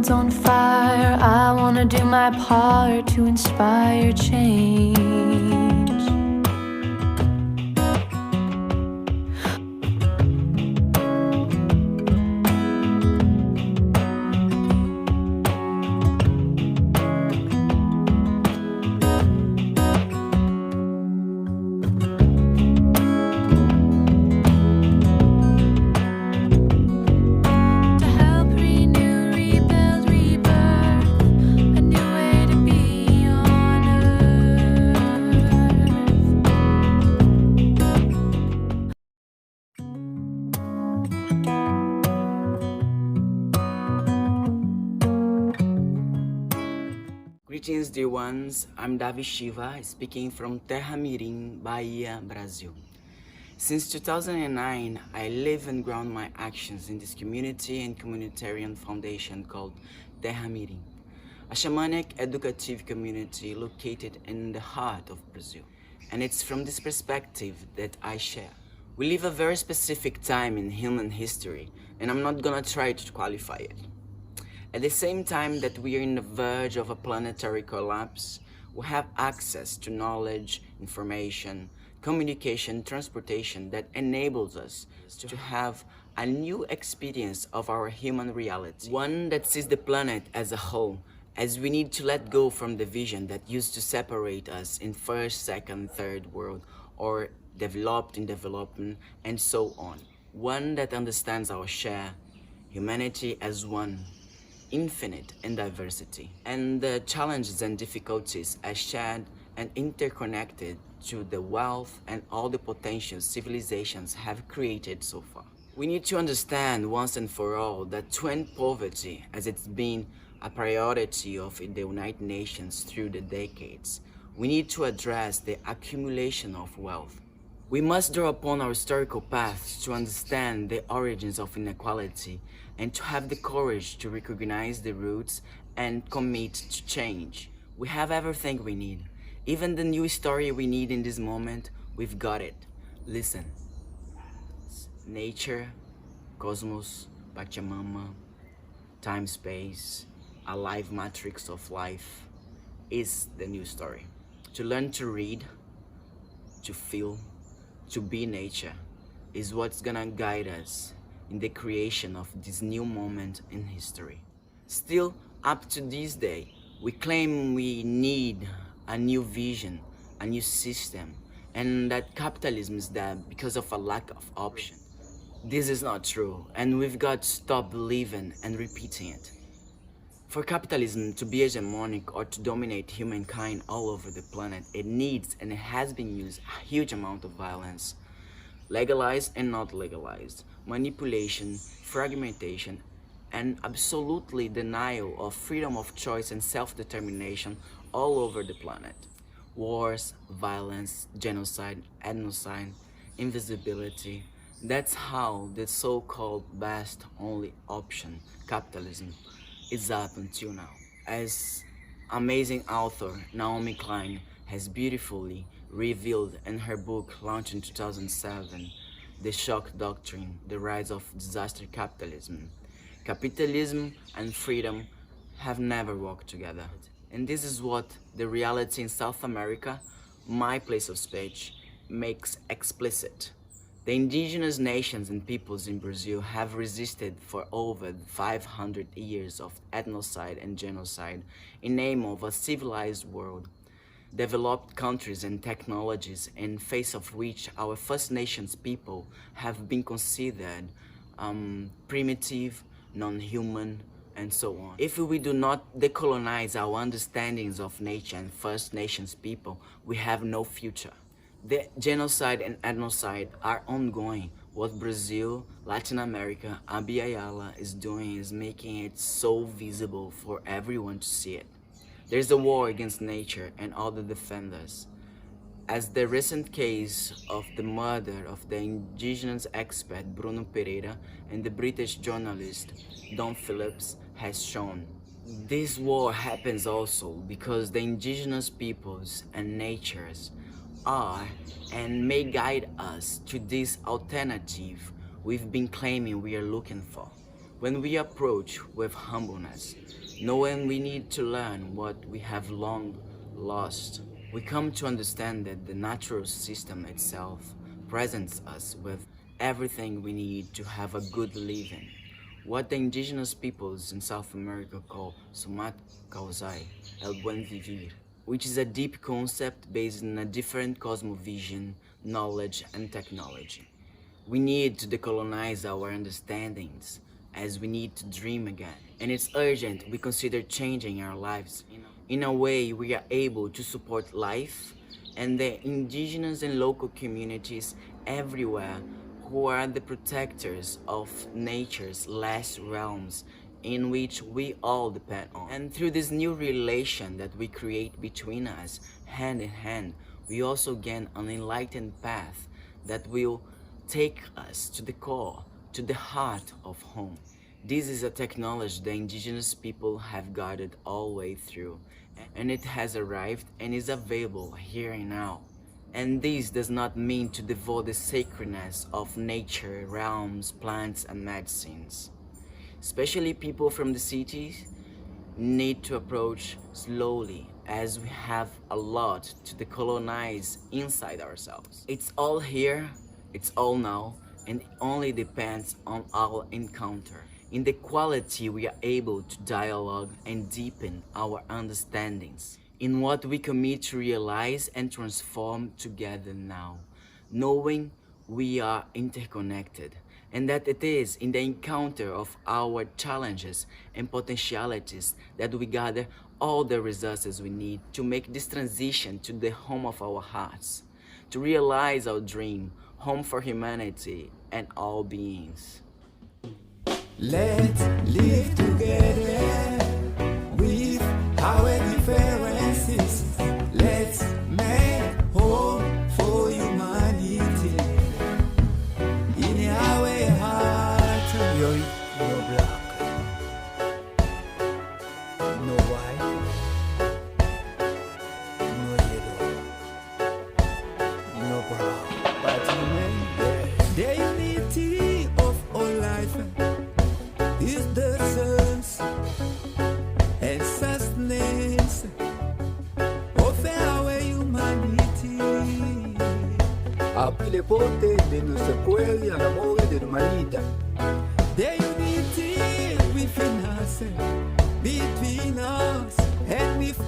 world's on fire. I wanna do my part to inspire change. Greetings dear ones, I'm Dahvii Shiva, speaking from Terra Mirim, Bahia, Brazil. Since 2009, I live and ground my actions in this community and communitarian foundation called Terra Mirim, a shamanic educative community located in the heart of Brazil. And it's from this perspective that I share. We live a very specific time in human history, and I'm not gonna try to qualify it. At the same time that we are on the verge of a planetary collapse, we have access to knowledge, information, communication, transportation that enables us to have a new experience of our human reality. One that sees the planet as a whole, as we need to let go from the vision that used to separate us in first, second, third world, or developed in development, and so on. One that understands our share, humanity as one, infinite in diversity, and the challenges and difficulties as shared and interconnected to the wealth and all the potential civilizations have created so far. We need to understand once and for all that to end poverty, as it's been a priority of the United Nations through the decades, we need to address the accumulation of wealth. We must draw upon our historical paths to understand the origins of inequality and to have the courage to recognize the roots and commit to change. We have everything we need. Even the new story we need in this moment, we've got it. Listen. Nature, cosmos, Pachamama, time, space, a live matrix of life is the new story. To learn to read, to feel, to be nature is what's gonna guide us in the creation of this new moment in history. Still, up to this day, we claim we need a new vision, a new system, and that capitalism is dead because of a lack of option. This is not true, and we've got to stop believing and repeating it. For capitalism to be hegemonic or to dominate humankind all over the planet, it needs and it has been used a huge amount of violence. Legalized and not legalized, manipulation, fragmentation, and absolutely denial of freedom of choice and self-determination all over the planet. Wars, violence, genocide, ethnocide, invisibility. That's how the so-called best only option, capitalism, is up until now. As amazing author Naomi Klein has beautifully revealed in her book launched in 2007, The Shock Doctrine, The Rise of Disaster Capitalism. Capitalism and freedom have never walked together. And this is what the reality in South America, my place of speech, makes explicit. The indigenous nations and peoples in Brazil have resisted for over 500 years of ethnocide and genocide in name of a civilized world. Developed countries and technologies in face of which our First Nations people have been considered primitive, non-human, and so on. If we do not decolonize our understandings of nature and First Nations people, we have no future. The genocide and ethnocide are ongoing. What Brazil, Latin America, Abya is doing is making it so visible for everyone to see it. There's a war against nature and all the defenders. As the recent case of the murder of the indigenous expert Bruno Pereira and the British journalist Don Phillips has shown. This war happens also because the indigenous peoples and natures are and may guide us to this alternative we've been claiming we are looking for. When we approach with humbleness, knowing we need to learn what we have long lost, we come to understand that the natural system itself presents us with everything we need to have a good living. What the indigenous peoples in South America call sumat causai, el buen vivir, which is a deep concept based on a different cosmovision, knowledge, and technology. We need to decolonize our understandings as we need to dream again. And it's urgent we consider changing our lives in a way we are able to support life and the indigenous and local communities everywhere who are the protectors of nature's last realms in which we all depend on. And through this new relation that we create between us, hand in hand, we also gain an enlightened path that will take us to the core, to the heart of home. This is a technology the indigenous people have guarded all the way through, and it has arrived and is available here and now. And this does not mean to devote the sacredness of nature, realms, plants, and medicines. Especially people from the cities need to approach slowly, as we have a lot to decolonize inside ourselves. It's all here, it's all now, and it only depends on our encounter, in the quality we are able to dialogue and deepen our understandings, in what we commit to realize and transform together now, knowing we are interconnected, and that it is in the encounter of our challenges and potentialities that we gather all the resources we need to make this transition to the home of our hearts, to realize our dream, home for humanity and all beings. Let's live together with our differences. Let's make home for humanity. In our heart, no black, no white, no yellow, no brown. But remember, the unity of all life is the sense and sustenance of our humanity. Apri le porte de nuestra escuela al amor de la humanidad. The unity within us, between us, and with